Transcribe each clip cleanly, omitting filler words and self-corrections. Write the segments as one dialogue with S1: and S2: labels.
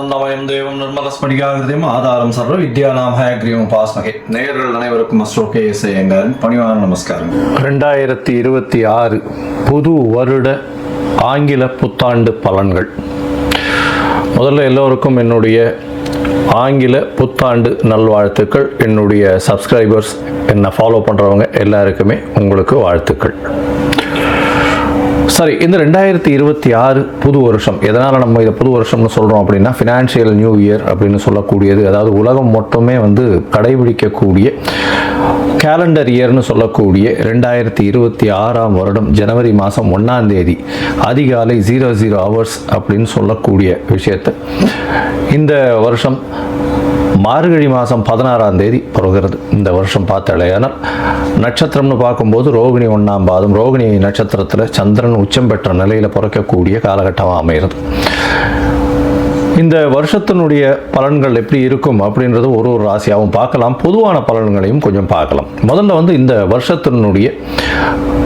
S1: ஞானானந்தமயம் தேவம் நிர்மலஸ்படிகாகிருதியும் ஆதாரம் சர்வ வித்யானாம் ஹயக்ரீவம் உபாஸ்மகே. நேயர்கள் அனைவருக்கும் அஸ்ட்ரோ KS ஐயங்காரின் பணிவான நமஸ்காரம்.
S2: 2026 புது வருட ஆங்கில புத்தாண்டு பலன்கள். முதல்ல எல்லோருக்கும் என்னுடைய ஆங்கில புத்தாண்டு நல்வாழ்த்துக்கள். என்னுடைய சப்ஸ்கிரைபர்ஸ், என்னை ஃபாலோ பண்ணுறவங்க எல்லாருக்குமே உங்களுக்கு வாழ்த்துக்கள். சரி, இந்த 2026 புது வருஷம், எதனால் நம்ம இதை புது வருஷம்னு சொல்கிறோம் அப்படின்னா, ஃபினான்ஷியல் நியூ இயர் அப்படின்னு சொல்லக்கூடியது, அதாவது உலகம் மொத்தமே கடைபிடிக்கக்கூடிய கேலண்டர் இயர்னு சொல்லக்கூடிய 2026 வருடம் ஜனவரி மாதம் 1ஆம் தேதி அதிகாலை 00 hours அப்படின்னு சொல்லக்கூடிய விஷயத்தை இந்த வருஷம் மார்கழி மாதம் 16ஆம் தேதி பிறகுறது. இந்த வருஷம் பார்த்தாலேயானால் நட்சத்திரம்னு பார்க்கும்போது ரோகிணி 1ஆம் பாதம், ரோகிணி நட்சத்திரத்தில் சந்திரன் உச்சம் பெற்ற நிலையில் பிறக்கக்கூடிய காலகட்டமாக அமைகிறது. இந்த வருஷத்தினுடைய பலன்கள் எப்படி இருக்கும் அப்படின்றது ஒரு ராசியாகவும் பார்க்கலாம், பொதுவான பலன்களையும் கொஞ்சம் பார்க்கலாம். முதல்ல இந்த வருஷத்தினுடைய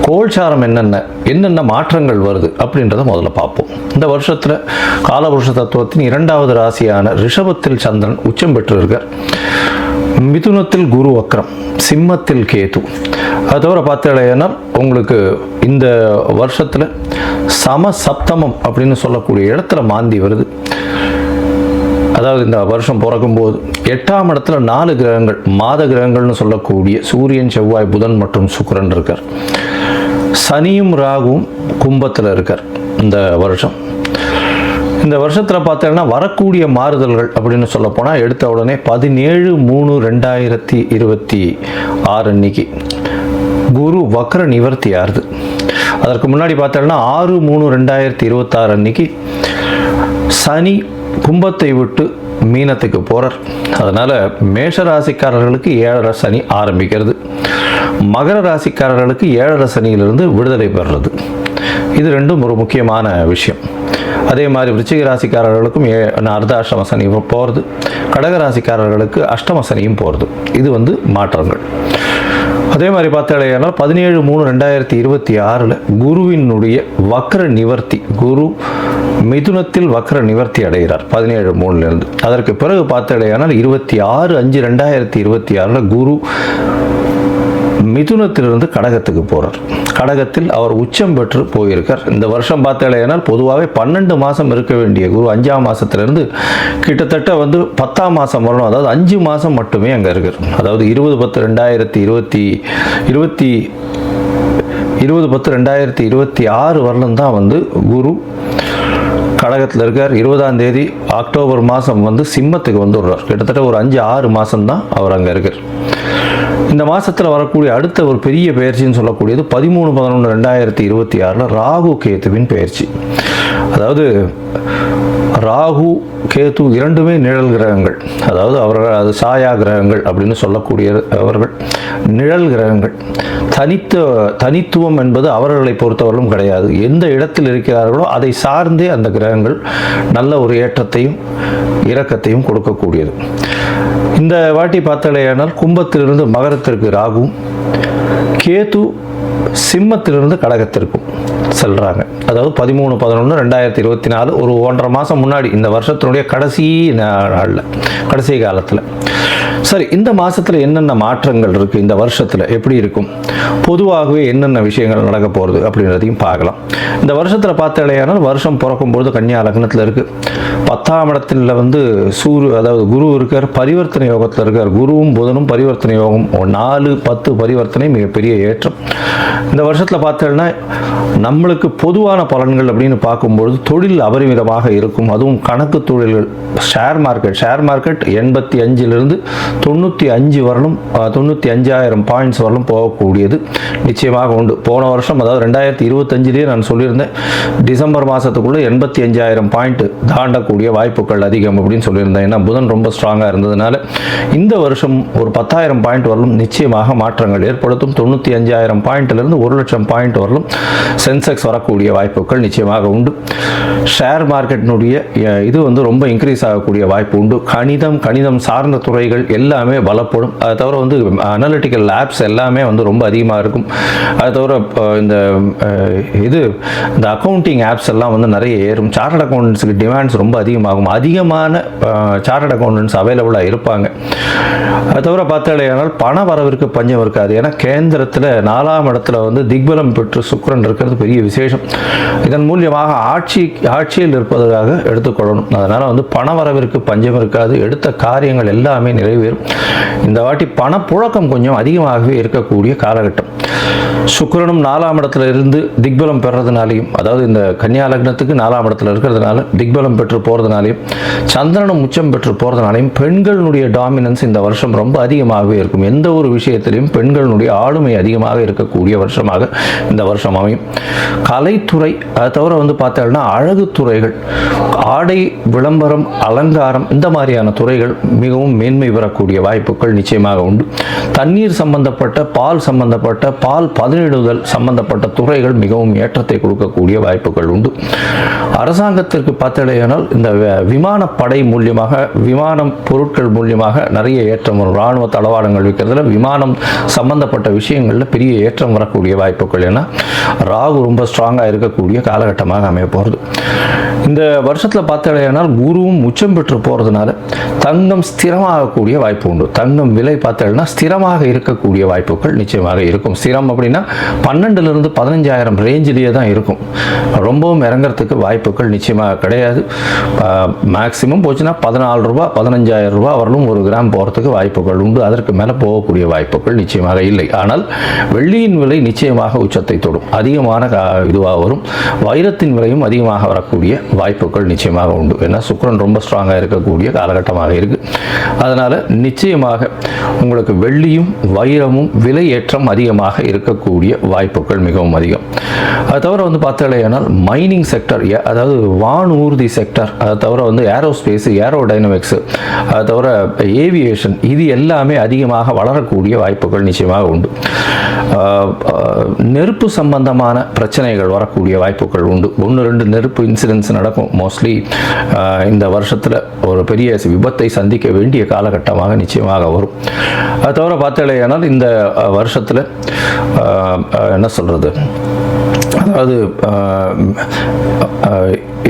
S2: கோல்சாரம் என்னென்ன மாற்றங்கள் வருது அப்படின்றத முதல்ல பார்ப்போம். இந்த வருஷத்தில் காலபுருஷ தத்துவத்தின் 2வது ராசியான ரிஷபத்தில் சந்திரன் உச்சம் பெற்று இருக்கார், மிதுனத்தில் குரு வக்ரம், சிம்மத்தில் கேது. அது தவிர பார்த்தீங்கன்னா உங்களுக்கு இந்த வருஷத்தில் சமசப்தமம் அப்படின்னு சொல்லக்கூடிய இடத்துல மாந்தி வருது. அதாவது இந்த வருஷம் பிறக்கும்போது 8ஆம் இடத்துல 4 கிரகங்கள், மாத கிரகங்கள்னு சொல்லக்கூடிய சூரியன், செவ்வாய், புதன் மற்றும் சுக்கிரன் இருக்கார். சனியும் ராகுவும் கும்பத்தில் இருக்கார். இந்த வருஷம் இந்த வருஷத்தில் பார்த்தீங்கன்னா வரக்கூடிய மாறுதல்கள் அப்படின்னு சொல்ல போனால், எடுத்த உடனே 17/3/2026 அன்னைக்கு குரு வக்ர நிவர்த்தி ஆறுது. அதற்கு முன்னாடி பார்த்தீங்கன்னா 6/3/2026 அன்னைக்கு சனி கும்பத்தை விட்டு மீனத்துக்கு போகிறார். அதனால் மேஷ ராசிக்காரர்களுக்கு 7.5 சனி ஆரம்பிக்கிறது, மகர ராசிக்காரர்களுக்கு 7.5 சனியிலிருந்து விடுதலை பெறுறது. இது ரெண்டும் ஒரு முக்கியமான விஷயம். அதே மாதிரி விருச்சிக ராசிக்காரர்களுக்கும் அர்த்தாஷ்டம சனி போகிறது, கடக ராசிக்காரர்களுக்கு அஷ்டம சனியும் போகிறது. இது மாற்றங்கள். அதே மாதிரி பார்த்தாலேயானால் 17/3/2026 குருவினுடைய வக்ர நிவர்த்தி, குரு மிதுனத்தில் வக்ர நிவர்த்தி அடைகிறார் 17/3 அதற்கு பிறகு பார்த்தாலேயானால் 26/5/2026 குரு மிதுனத்திலிருந்து கடகத்துக்கு போகிறார். கடகத்தில் அவர் உச்சம் பெற்று போயிருக்கார். இந்த வருஷம் பார்த்தாலேயானால் பொதுவாகவே 12 மாதம் இருக்க வேண்டிய குரு 5ஆம் மாதத்திலிருந்து கிட்டத்தட்ட 10ஆம் மாதம் வரணும். அதாவது 5 மாதம் மட்டுமே அங்கே இருக்கார். அதாவது 20/10/2026 வரலும் தான் குரு கடகத்தில் இருக்கார். 20ஆம் தேதி அக்டோபர் மாதம் சிம்மத்துக்கு வந்துடுறார். கிட்டத்தட்ட ஒரு 5-6 மாதம் தான் அவர் அங்கே இருக்கார். இந்த மாதத்தில் வரக்கூடிய அடுத்த ஒரு பெரிய பயிற்சின்னு சொல்லக்கூடியது 13/11/2026 ராகு கேத்துவின் பயிற்சி. அதாவது ராகு கேது இரண்டுமே நிழல் கிரகங்கள், அதாவது அவர்கள் அது சாயா கிரகங்கள் அப்படின்னு சொல்லக்கூடிய அவர்கள் நிழல் கிரகங்கள். தனித்துவம் என்பது அவர்களை பொறுத்தவரையிலும் கிடையாது. எந்த இடத்தில் இருக்கிறார்களோ அதை சார்ந்தே அந்த கிரகங்கள் நல்ல ஒரு ஏற்றத்தையும் இரக்கத்தையும் கொடுக்கக்கூடியது. இந்த வாட்டி பார்த்தாலேயானால் கும்பத்திலிருந்து மகரத்திற்கு ராகுவும், கேது சிம்மத்திலிருந்து கடகத்திற்கும் செல்றாங்க. அதாவது 13/11/2024 ஒரு 1.5 மாதம் முன்னாடி, இந்த வருஷத்தினுடைய கடைசி நாளில், கடைசி காலத்தில். சரி, இந்த மாதத்தில் என்னென்ன மாற்றங்கள் இருக்குது, இந்த வருஷத்தில் எப்படி இருக்கும், பொதுவாகவே என்னென்ன விஷயங்கள் நடக்க போகிறது அப்படின்றதையும் பார்க்கலாம். இந்த வருஷத்தில் பார்த்தாலேயானால் வருஷம் பிறக்கும்போது கன்னியா லக்னத்தில் இருக்குது. 10ஆம் இடத்துல அதாவது குரு இருக்கார், பரிவர்த்தனை யோகத்தில் இருக்கார். குருவும் புதனும் பரிவர்த்தனை யோகம், 4-10 பரிவர்த்தனை மிகப்பெரிய ஏற்றம். இந்த வருஷத்தில் பார்த்தோம்னா நம்மளுக்கு பொதுவான பலன்கள் அப்படின்னு பார்க்கும்பொழுது தொழில் அபரிமிதமாக இருக்கும். அதுவும் கணக்கு தொழில்கள், ஷேர் மார்க்கெட் 85 95 வரலும் 95,000 பாயிண்ட்ஸ் வரலும் போகக்கூடியது நிச்சயமாக உண்டு. போன வருஷம், அதாவது 2025 நான் சொல்லியிருந்தேன், டிசம்பர் மாதத்துக்குள்ளே 85,000 பாயிண்ட் தாண்டக்கூடிய வாய்ப்புகள் அதிகம் அப்படின்னு சொல்லியிருந்தேன். ஏன்னா புதன் ரொம்ப ஸ்ட்ராங்காக இருந்ததுனால இந்த வருஷம் ஒரு 10,000 பாயிண்ட் வரலும் நிச்சயமாக மாற்றங்கள் ஏற்படுத்தும். 95,000 பாயிண்ட்லேருந்து 1,00,000 பாயிண்ட் வரலும் சென்செக்ஸ் வரக்கூடிய வாய்ப்புகள் நிச்சயமாக உண்டு. ஷேர் மார்க்கெட்டினுடைய இது ரொம்ப இன்க்ரீஸ் ஆகக்கூடிய வாய்ப்பு உண்டு. கணிதம் சார்ந்த துறைகள் எல்லாமே பலப்படும். அதை தவிர வந்து அனலிட்டிக்கல் லேப்ஸ் எல்லாமே வந்து ரொம்ப அதிகமாக இருக்கும். அதை தவிர இந்த அக்கௌண்டிங் ஆப்ஸ் எல்லாம் வந்து நிறைய ஏறும். சார்ட்டர்ட் அக்கௌண்டன்ஸுக்கு டிமாண்ட்ஸ் ரொம்ப அதிகமாகும். அதிகமான சார்ட்டர்ட் அக்கௌண்டன்ஸ் அவைலபிளாக இருப்பாங்க. அதை தவிர பார்த்தாலேயானால் பண வரவிற்கு பஞ்சம் இருக்காது. ஏன்னா கேந்திரத்தில் 4ஆம் இடத்துல வந்து திக்பலம் பெற்று சுக்கிரன் இருக்கிறது பெரிய விசேஷம். இதன் மூலியமாக ஆட்சியில் இருப்பதாக எடுத்துக்கொள்ளணும். அதனால் வந்து பண வரவிற்கு பஞ்சம் இருக்காது. எடுத்த காரியங்கள் எல்லாமே நிறைவேறும். இந்த வாட்டி பணப்புழக்கம் கொஞ்சம் அதிகமாகவே இருக்கக்கூடிய காலகட்டம். சுக்கிரனும் 4ஆம் இடத்துல இருந்து திக்பலம் பெறதுனாலையும், அதாவது இந்த கன்னியா லக்னத்துக்கு 4ஆம் இடத்துல இருக்கிறதுனால திக்பலம் பெற்று போகிறதுனாலையும், சந்திரனும் உச்சம் பெற்று போகிறதுனாலையும் பெண்களுடைய டாமினன்ஸ் இந்த வருஷம் ரொம்ப அதிகமாகவே இருக்கும். எந்த ஒரு விஷயத்திலையும் பெண்களுடைய ஆளுமை அதிகமாக இருக்கக்கூடிய வருஷமாக இந்த வருஷம் அமையும். கலைத்துறை, அதை தவிர வந்து பார்த்தோம்னா அழகு துறைகள், ஆடை விளம்பரம், அலங்காரம், இந்த மாதிரியான துறைகள் மிகவும் மேன்மை பெறக்கூடிய வாய்ப்புகள் நிச்சயமாக உண்டு. தண்ணீர் சம்பந்தப்பட்ட, பால் சம்பந்தப்பட்ட, பால் பதனிடுதல் சம்பந்தப்பட்ட துறைகள் மிகவும் ஏற்றத்தை கொடுக்கக்கூடிய வாய்ப்புகள் உண்டு. அரசாங்கத்திற்கு பார்த்தடையானால் இந்த விமானப்படை மூலியமாக, விமானம் பொருட்கள் மூலியமாக நிறைய ஏற்றம் வரும். இராணுவ தளவாடங்கள் விற்கிறதுல விமானம் சம்பந்தப்பட்ட விஷயங்களில் பெரிய ஏற்றம் வரக்கூடிய வாய்ப்புகள். ஏன்னா ராகு ரொம்ப ஸ்ட்ராங்காக இருக்கக்கூடிய காலகட்டமாக அமைய போகிறது. இந்த வருஷத்தில் பார்த்தடையானால் குருவும் உச்சம் பெற்று போகிறதுனால தங்கம் ஸ்திரமாகக்கூடிய வாய்ப்பு உண்டு. தங்கம் விலை பார்த்தோம்னா ஸ்திரமாக இருக்கக்கூடிய வாய்ப்புகள் நிச்சயமாக இருக்கும். ஸ்திரம் அப்படின்னா 12,000 to 15,000 ரேஞ்சிலேயே தான் இருக்கும். ரொம்பவும் இறங்கிறதுக்கு வாய்ப்புகள் நிச்சயமாக கிடையாது. மேக்சிமம் போச்சுன்னா 14 ரூபா 15,000 ரூபா வரலும் 1 கிராம் போகிறதுக்கு வாய்ப்புகள் உண்டு. அதற்கு மேலே போகக்கூடிய வாய்ப்புகள் நிச்சயமாக இல்லை. ஆனால் வெள்ளியின் விலை நிச்சயமாக உச்சத்தை தொடும், அதிகமான இதுவாக வரும். வைரத்தின் விலையும் அதிகமாக வரக்கூடிய வாய்ப்புகள் நிச்சயமாக உண்டு. ஏன்னா சுக்கிரன் ரொம்ப ஸ்ட்ராங்காக இருக்கக்கூடிய காலகட்டமாக இருக்கு. அதனால நிச்சயமாக உங்களுக்கு வெள்ளியும் வைரமும் விலை ஏற்றம் அதிகமாக இருக்கக்கூடிய வாய்ப்புகள் மிகவும் அதிகம். அதை தவிர வந்து பார்த்தாலேயானால் மைனிங் செக்டர், அதாவது வானூர்தி செக்டர், அதை தவிர வந்து ஏரோஸ்பேஸ், ஏரோடைனமிக்ஸ், அதை தவிர ஏவியேஷன், இது எல்லாமே அதிகமாக வளரக்கூடிய வாய்ப்புகள் நிச்சயமாக உண்டு. நெருப்பு சம்பந்தமான பிரச்சனைகள் வரக்கூடிய வாய்ப்புகள் உண்டு. 1-2 நெருப்பு இன்சிடென்ட்ஸ் நடக்கும். மோஸ்ட்லி இந்த வருஷத்தில் ஒரு பெரிய விபத்தை சந்திக்க வேண்டிய காலகட்டமாக நிச்சயமாக வரும். அது தவிர பார்த்தாலேயானால் இந்த வருஷத்தில் என்ன சொல்கிறது, அதாவது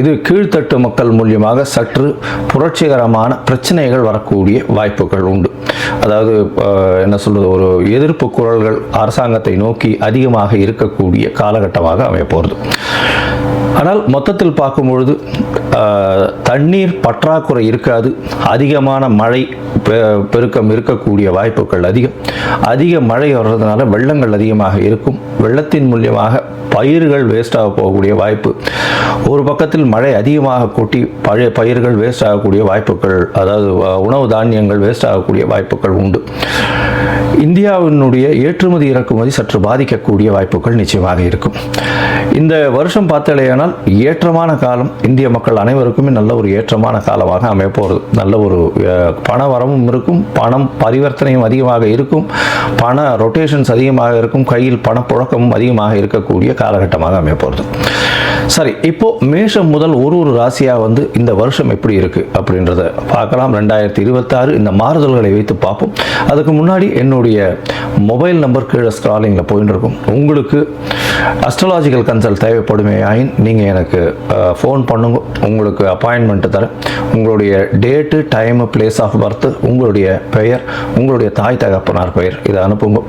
S2: இது கீழ்த்தட்டு மக்கள் மூலியமாக சற்று புரட்சிகரமான பிரச்சனைகள் வரக்கூடிய வாய்ப்புகள் உண்டு. அதாவது என்ன சொல்றது, ஒரு எதிர்ப்பு குரல்கள் அரசாங்கத்தை நோக்கி அதிகமாக இருக்கக்கூடிய காலகட்டமாக அமைய போகிறது. ஆனால் மொத்தத்தில் பார்க்கும்பொழுது தண்ணீர் பற்றாக்குறை இருக்காது. அதிகமான மழை பெருக்கம் இருக்கக்கூடிய வாய்ப்புகள் அதிக மழை வர்றதுனால வெள்ளங்கள் அதிகமாக இருக்கும். வெள்ளத்தின் மூலியமாக பயிர்கள் வேஸ்டாக போகக்கூடிய வாய்ப்பு. ஒரு பக்கத்தில் மழை அதிகமாக கொட்டி பழைய பயிர்கள் வேஸ்ட் ஆகக்கூடிய வாய்ப்புகள், அதாவது உணவு தானியங்கள் வேஸ்ட் ஆகக்கூடிய வாய்ப்புகள் உண்டு. இந்தியாவினுடைய ஏற்றுமதி இறக்குமதி சற்று பாதிக்கக்கூடிய வாய்ப்புகள் நிச்சயமாக இருக்கும். இந்த வருஷம் பார்த்தாலேயானால் ஏற்றமான காலம். இந்திய மக்கள் அனைவருக்குமே நல்ல ஒரு ஏற்றமான காலமாக அமைய போகிறது. நல்ல ஒரு பண வரவும் இருக்கும், பணம் பரிவர்த்தனையும் அதிகமாக இருக்கும், பண ரொட்டேஷன்ஸ் அதிகமாக இருக்கும், கையில் பணப்புழக்கமும் அதிகமாக இருக்கக்கூடிய காலகட்டமாக அமைய போகிறது. சரி, இப்போ மேஷம் முதல் ஒரு ராசியாக வந்து இந்த வருஷம் எப்படி இருக்கு அப்படின்றத பார்க்கலாம். 2026 இந்த மாறுதல்களை வைத்து பார்ப்போம். அதுக்கு முன்னாடி என்னுடைய மொபைல் நம்பர் கீழே ஸ்க்ராலிங்கில் போயிட்டு இருக்கும். உங்களுக்கு அஸ்ட்ராலாஜிக்கல் கன்சல்ட் தேவைப்படுமே ஆயின் நீங்கள் எனக்கு ஃபோன் பண்ணுங்க. உங்களுக்கு அப்பாயின்மெண்ட் தரேன். உங்களுடைய date, time, place of birth, உங்களுடைய பெயர், உங்களுடைய தாய் தகப்பனார் பெயர், இதை அனுப்புங்க.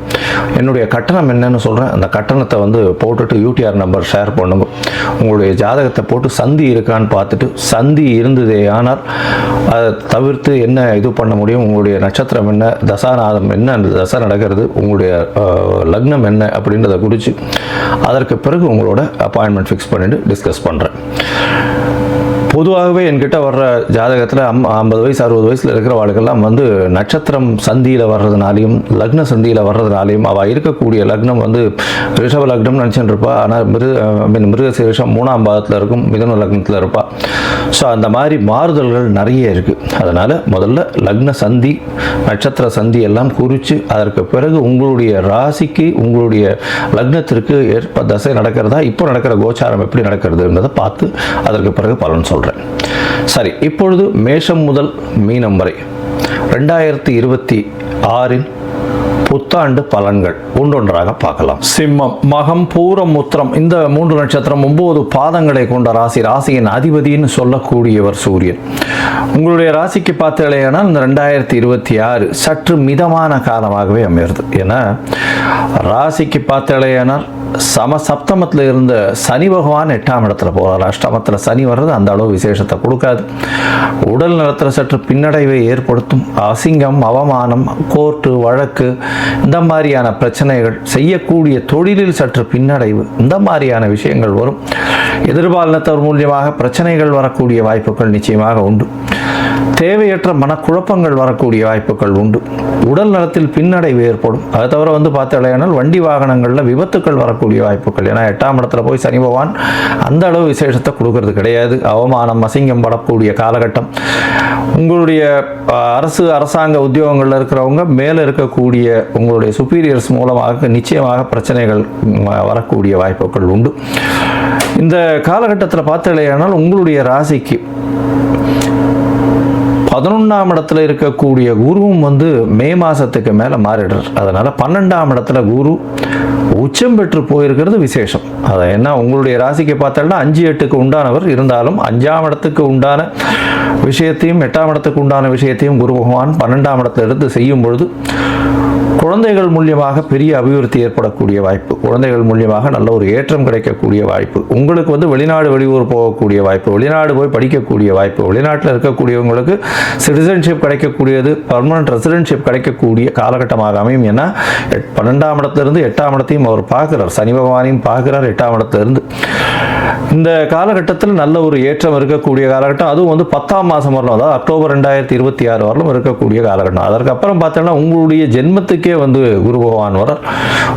S2: என்னுடைய கட்டணம் என்னன்னு சொல்கிறேன். அந்த கட்டணத்தை வந்து போட்டுட்டு யூடிஆர் நம்பர் ஷேர் பண்ணுங்க. உங்களுடைய ஜாதகத்தை போட்டு சந்தி இருக்கான்னு பார்த்துட்டு, சந்தி இருந்ததே ஆனால் அதை தவிர்த்து என்ன இது பண்ண முடியும், உங்களுடைய நட்சத்திரம் என்ன, தசாநாதம் என்ன, அந்த தசை நடக்கிறது, உங்களுடைய லக்னம் என்ன அப்படின்றத குறித்து அதற்கு பிறகு உங்களோட அப்பாயின்மெண்ட் ஃபிக்ஸ் பண்ணிட்டு டிஸ்கஸ் பண்ணுறேன். பொதுவாகவே என்கிட்ட வர்ற ஜாதகத்தில் 50 வயசு 60 வயசில் இருக்கிற வாழ்க்கெல்லாம் வந்து நட்சத்திரம் சந்தியில் வர்றதுனாலையும் லக்ன சந்தியில் வர்றதுனாலையும் அவள் இருக்கக்கூடிய லக்னம் வந்து ரிஷப லக்னம் நினச்சிட்டு இருப்பா. ஆனால் மிருகசீரிஷம் 3ஆம் பாதத்தில் இருக்கும், மிதுன லக்னத்தில் இருப்பாள். ஸோ அந்த மாதிரி மாறுதல்கள் நிறைய இருக்குது. அதனால் முதல்ல லக்ன சந்தி, நட்சத்திர சந்தி எல்லாம் குறித்து அதற்கு பிறகு உங்களுடைய ராசிக்கு, உங்களுடைய லக்னத்திற்கு ஏற்ப தசை நடக்கிறதா, இப்போ நடக்கிற கோச்சாரம் எப்படி நடக்கிறதுன்றதை பார்த்து அதற்கு பிறகு பலன் சொல்கிறேன். சரி, இப்பொழுது மேஷம் முதல் மீனம் வரை 2026 புத்தாண்டு பலன்கள் ஒன்றொன்றாக பார்க்கலாம். சிம்மம், மகம், பூரம், உத்திரம் இந்த 3 நட்சத்திரம் 9 பாதங்களை கொண்ட ராசி. ராசியின் அதிபதினு சொல்லக்கூடியவர் சூரியன். உங்களுடைய ராசிக்கு பார்த்தீங்கன்னா இந்த 2026 சற்று மிதமான காலமாகவே அமைகிறது. ஏன்னா ராசிக்கு பார்த்தீங்கன்னா சப்தமத்தில் இருந்த சனி பகவான் 8ஆம் இடத்துல போகிறார். அஷ்டமத்தில் சனி வர்றது அந்த அளவு விசேஷத்தை கொடுக்காது. உடல் நலத்தில் சற்று பின்னடைவை ஏற்படுத்தும். அசிங்கம், அவமானம், கோர்ட்டு வழக்கு இந்த மாதிரியான பிரச்சனைகள், செய்யக்கூடிய தொழிலில் சற்று பின்னடைவு இந்த மாதிரியான விஷயங்கள் வரும். எதிர்பாலினத்தவர் மூலியமாக பிரச்சனைகள் வரக்கூடிய வாய்ப்புகள் நிச்சயமாக உண்டு. தேவையற்ற மனக்குழப்பங்கள் வரக்கூடிய வாய்ப்புகள் உண்டு. உடல் நலத்தில் பின்னடைவு ஏற்படும். அதை தவிர பார்த்தீங்கன்னா வண்டி வாகனங்களில் விபத்துக்கள் வரக்கூடிய வாய்ப்புகள். ஏன்னா 8ஆம் இடத்துல போய் சனி பகவான் அந்த அளவு விசேஷத்தை கொடுக்கறது கிடையாது. அவமானம், அசிங்கம் படக்கூடிய காலகட்டம். உங்களுடைய அரசாங்க உத்தியோகங்களில் இருக்கிறவங்க மேலே இருக்கக்கூடிய உங்களுடைய சுப்பீரியர்ஸ் மூலமாக நிச்சயமாக பிரச்சனைகள் வரக்கூடிய வாய்ப்புகள் உண்டு. இந்த காலகட்டத்தில் பார்த்தீங்கன்னா உங்களுடைய ராசிக்கு 11ஆம் இடத்துல இருக்கக்கூடிய குருவும் மே மாதத்துக்கு மேலே மாறிடுறார். அதனால் 12ஆம் இடத்துல குரு உச்சம் பெற்று போயிருக்கிறது விசேஷம். அதை என்ன உங்களுடைய ராசிக்கு பார்த்தோம்னா 5-8க்கு உண்டானவர் இருந்தாலும் 5ஆம் இடத்துக்கு உண்டான விஷயத்தையும் 8ஆம் இடத்துக்கு உண்டான விஷயத்தையும் குரு பகவான் 12ஆம் இடத்துல இருந்து செய்யும் பொழுது குழந்தைகள் மூலியமாக பெரிய அபிவிருத்தி ஏற்படக்கூடிய வாய்ப்பு. குழந்தைகள் மூலியமாக நல்ல ஒரு ஏற்றம் கிடைக்கக்கூடிய வாய்ப்பு. உங்களுக்கு வெளிநாடு வெளியூர் போகக்கூடிய வாய்ப்பு, வெளிநாடு போய் படிக்கக்கூடிய வாய்ப்பு, வெளிநாட்டில் இருக்கக்கூடியவங்களுக்கு சிட்டிசன்ஷிப் கிடைக்கக்கூடியது, பர்மனன்ட் ரெசிடென்ட்ஷிப் கிடைக்கக்கூடிய காலகட்டமாக அமையும். ஏன்னா 12ஆம் இடத்திலிருந்து 8ஆம் இடத்தையும் அவர் பார்க்கிறார். சனி பகவானையும் பார்க்கிறார் 8ஆம் இடத்திலிருந்து. இந்த காலகட்டத்தில் நல்ல ஒரு ஏற்றம் இருக்கக்கூடிய காலகட்டம். அதுவும் 10ஆம் மாதம் வரலாம், அதாவது அக்டோபர் 2026 வரலும் இருக்கக்கூடிய காலகட்டம். அதற்கப்புறம் பார்த்தோன்னா உங்களுடைய ஜென்மத்துக்கே குரு பகவான் வரார்.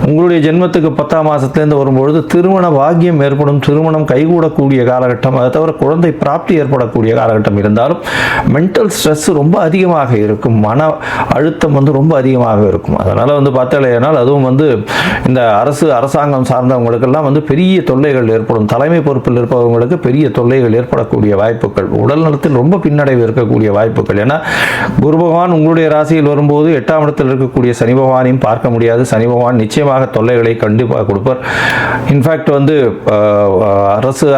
S2: உங்களுடைய ஜென்மத்துக்கு 10ஆம் மாதத்துலேருந்து வரும்பொழுது திருமண பாக்கியம் ஏற்படும், திருமணம் கைகூடக்கூடிய காலகட்டம். அதை தவிர குழந்தை பிராப்தி ஏற்படக்கூடிய காலகட்டம். இருந்தாலும் மென்டல் ஸ்ட்ரெஸ் ரொம்ப அதிகமாக இருக்கும், மன அழுத்தம் ரொம்ப அதிகமாக இருக்கும். அதனால் பார்த்தீங்கன்னா அதுவும் இந்த அரசாங்கம் சார்ந்தவங்களுக்கெல்லாம் பெரிய தொல்லைகள் ஏற்படும். தலைமை பொறுப்பில் இருப்பவங்களுக்கு பெரிய தொல்லைகள் ஏற்படக்கூடிய வாய்ப்புகள். உடல் நலத்தில் ரொம்ப பின்னடைவு இருக்கக்கூடிய வாய்ப்புகள். ஏன்னா குரு பகவான் உங்களுடைய ராசியில் வரும்போது 8ஆம் இடத்தில் இருக்கக்கூடிய சனி பகவானையும் பார்க்க முடியாது. சனி பகவான் நிச்சயமாக தொல்லைகளை கண்டிப்பாக கொடுப்பார். இன்ஃபேக்ட்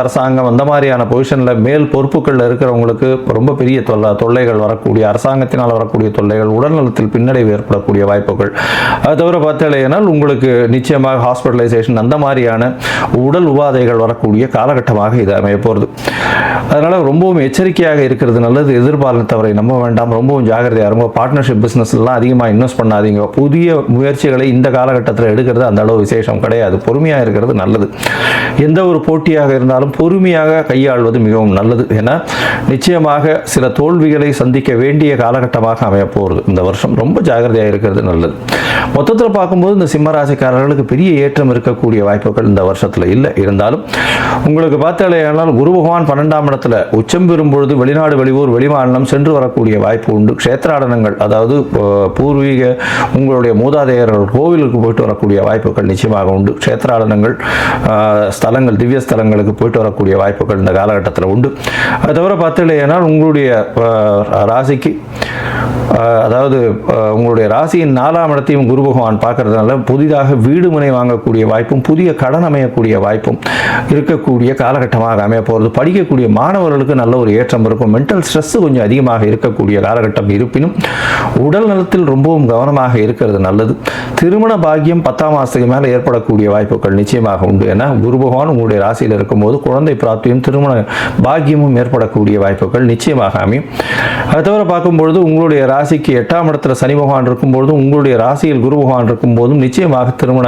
S2: அரசாங்கம் அந்த மாதிரியான பொசிஷனில் மேல் பொறுப்புகளில் இருக்கிறவங்களுக்கு ரொம்ப பெரிய தொல்லைகள் வரக்கூடிய, அரசாங்கத்தினால் வரக்கூடிய தொல்லைகள், உடல் நலத்தில் பின்னடைவு ஏற்படக்கூடிய வாய்ப்புகள். அது தவிர பார்த்தீங்கன்னா உங்களுக்கு நிச்சயமாக ஹாஸ்பிட்டலைசேஷன் அந்த மாதிரியான உடல் உபாதைகள் வரக்கூடிய காலகட்டமாக இது அமைய போகிறது. அதனால் ரொம்பவும் எச்சரிக்கையாக இருக்கிறது நல்லது. எதிர்பாலினத்தவரை நம்ப வேண்டாம், ரொம்பவும் ஜாகிரதையாக இருங்க. பார்ட்னர்ஷிப் பிஸ்னஸ்லாம் அதிகமாக இன்வெஸ்ட் பண்ணாதீங்க. புதிய முயற்சிகளை இந்த காலகட்டத்தில் எடுக்கிறது அந்த அளவு விசேஷம் கிடையாது. பொறுமையாக இருக்கிறது நல்லது. எந்த ஒரு போட்டியாக இருந்தாலும் பொறுமையாக கையாள்வது மிகவும் நல்லது. ஏன்னா நிச்சயமாக சில தோல்விகளை சந்திக்க வேண்டிய காலகட்டமாக அமைய போகிறது இந்த வருஷம். ரொம்ப ஜாகிரதையாக இருக்கிறது நல்லது. மொத்தத்தில் பார்க்கும்போது இந்த சிம்மராசிக்காரர்களுக்கு பெரிய ஏற்றம் இருக்கக்கூடிய வாய்ப்புகள் இந்த வருஷத்தில் இல்லை. இருந்தாலும் உங்களுக்கு பார்த்தாலேயானால் குரு பகவான் 12ஆம் இடத்துல உச்சம் பெறும் பொழுது வெளிநாடு வெளியூர் வெளிமாநிலம் சென்று வரக்கூடிய வாய்ப்பு உண்டு. க்ஷேத்ராடனங்கள், அதாவது பூர்வீக உங்களுடைய மூதாதையர்கள் கோவிலுக்கு போயிட்டு வரக்கூடிய வாய்ப்புகள் நிச்சயமாக உண்டு. க்ஷேத்ராடனங்கள், ஸ்தலங்கள், திவ்ய ஸ்தலங்களுக்கு போயிட்டு வரக்கூடிய வாய்ப்புகள் இந்த காலகட்டத்தில் உண்டு. அது தவிர பார்த்தாலேயானால் உங்களுடைய ராசிக்கு, அதாவது உங்களுடைய ராசியின் 4ஆம் இடத்தையும் குரு பகவான் பார்க்கறதுனால புதிதாக வீடு மனை வாங்கக்கூடிய வாய்ப்பும் புதிய கடன் அமையக்கூடிய வாய்ப்பும் இருக்கக்கூடிய காலகட்டமாக அமைய போகிறது. படிக்கக்கூடிய மாணவர்களுக்கு நல்ல ஒரு ஏற்றம் இருக்கும். மென்டல் ஸ்ட்ரெஸ் கொஞ்சம் அதிகமாக இருக்கக்கூடிய காலகட்டம். இருப்பினும் உடல் நலத்தில் ரொம்பவும் கவனமாக இருக்கிறது நல்லது. திருமண பாக்கியம் 10ஆம் மாதத்துக்கு மேலே ஏற்படக்கூடிய வாய்ப்புகள் நிச்சயமாக உண்டு. ஏன்னா குரு பகவான் உங்களுடைய ராசியில் இருக்கும்போது குழந்தை பிராப்தியும் திருமண பாக்கியமும் ஏற்படக்கூடிய வாய்ப்புகள் நிச்சயமாக அமையும். அது தவிர பார்க்கும்பொழுது உங்களுடைய ராசிக்கு 8ஆம் இடத்துல சனி பகவான் இருக்கும்போதும் உங்களுடைய ராசியில் குரு பகவான் இருக்கும்போதும் நிச்சயமாக திருமண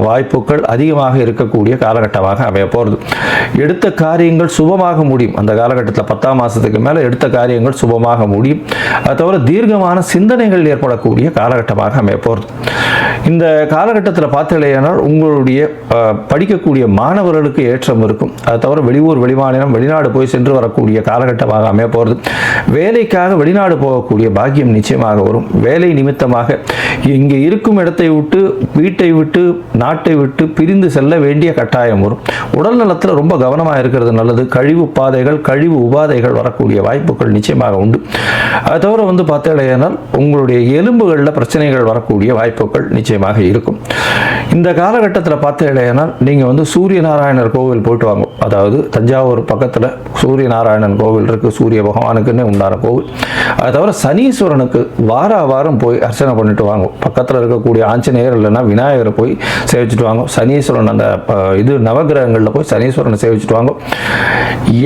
S2: வாய்ப்புகள் அதிகமாக இருக்கக்கூடிய காலகட்டமாக அமைய போகிறது. எடுத்த காரியங்கள் சுபமாக முடியும். அந்த காலகட்டத்தில் 10ஆம் மாதத்துக்கு மேலே எடுத்த காரியங்கள் சுபமாக முடியும். அது தவிர தீர்க்கமான சிந்தனைகள் ஏற்படக்கூடிய காலகட்டமாக அமைய போகிறது. இந்த காலகட்டத்தில் பார்த்தீங்கன்னா உங்களுடைய படிக்கக்கூடிய மாணவர்களுக்கு ஏற்றம் இருக்கும். அது தவிர வெளியூர் வெளிமாநிலம் வெளிநாடு போய் சென்று வரக்கூடிய காலகட்டமாக அமைய போகிறது. வேலைக்காக வெளிநாடு போகக்கூடிய பாக்கியம் நிச்சயமாக வரும். வேலை நிமித்தமாக இங்கே இருக்கும் இடத்தை விட்டு, வீட்டை விட்டு, நாட்டை விட்டு பிரிந்து செல்ல வேண்டிய கட்டாயம் வரும். உடல் நலத்தில் ரொம்ப கவனமாக இருக்கிறது நல்லது. கழிவு பாதைகள், கழிவு உபாதைகள் வரக்கூடிய வாய்ப்புகள் நிச்சயமாக உண்டு. அது தவிர பார்த்தீங்கன்னா உங்களுடைய எலும்புகளில் பிரச்சனைகள் வரக்கூடிய வாய்ப்புகள் நிச்சயமாக இருக்கும். இந்த காலகட்டத்தில் பார்த்தீங்கன்னா நீங்கள் சூரிய நாராயணர் கோவில் போயிட்டு வாங்க. அதாவது தஞ்சாவூர் பக்கத்தில் சூரிய நாராயணன் கோவில் இருக்குது, சூரிய பகவானுக்குன்னே உண்டான கோவில். அது தவிர சனீஸ்வரனுக்கு வாரம் போய் அர்ச்சனை பண்ணிட்டு வாங்க. பக்கத்தில் இருக்கக்கூடிய ஆஞ்சநேயர் இல்லைன்னா விநாயகரை போய் சேவிச்சுட்டு வாங்க. சனீஸ்வரன் அந்த நவகிரகங்களில் போய் சனீஸ்வரனை சேவிச்சுட்டு வாங்க.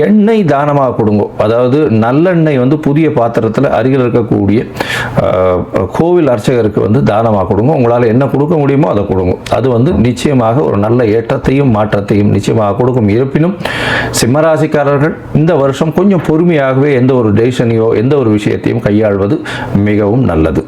S2: எண்ணெய் தானமாக கொடுங்க. அதாவது நல்லெண்ணெய் புதிய பாத்திரத்தில் அருகில் இருக்கக்கூடிய கோவில் அர்ச்சகருக்கு தானமாக கொடுங்க. உங்களால் என்ன கொடுக்க முடியுமோ அதை கொடுங்க. அது நிச்சயமாக ஒரு நல்ல ஏற்றத்தையும் மாற்றத்தையும் நிச்சயமாக கொடுக்கும். இருப்பினும் சிம்மராசிக்காரர்கள் இந்த வருஷம் கொஞ்சம் பொறுமையாகவே எந்த ஒரு டெசிஷனையோ எந்த ஒரு விஷயத்தையும் கையாள்வது மிகவும் நல்லது.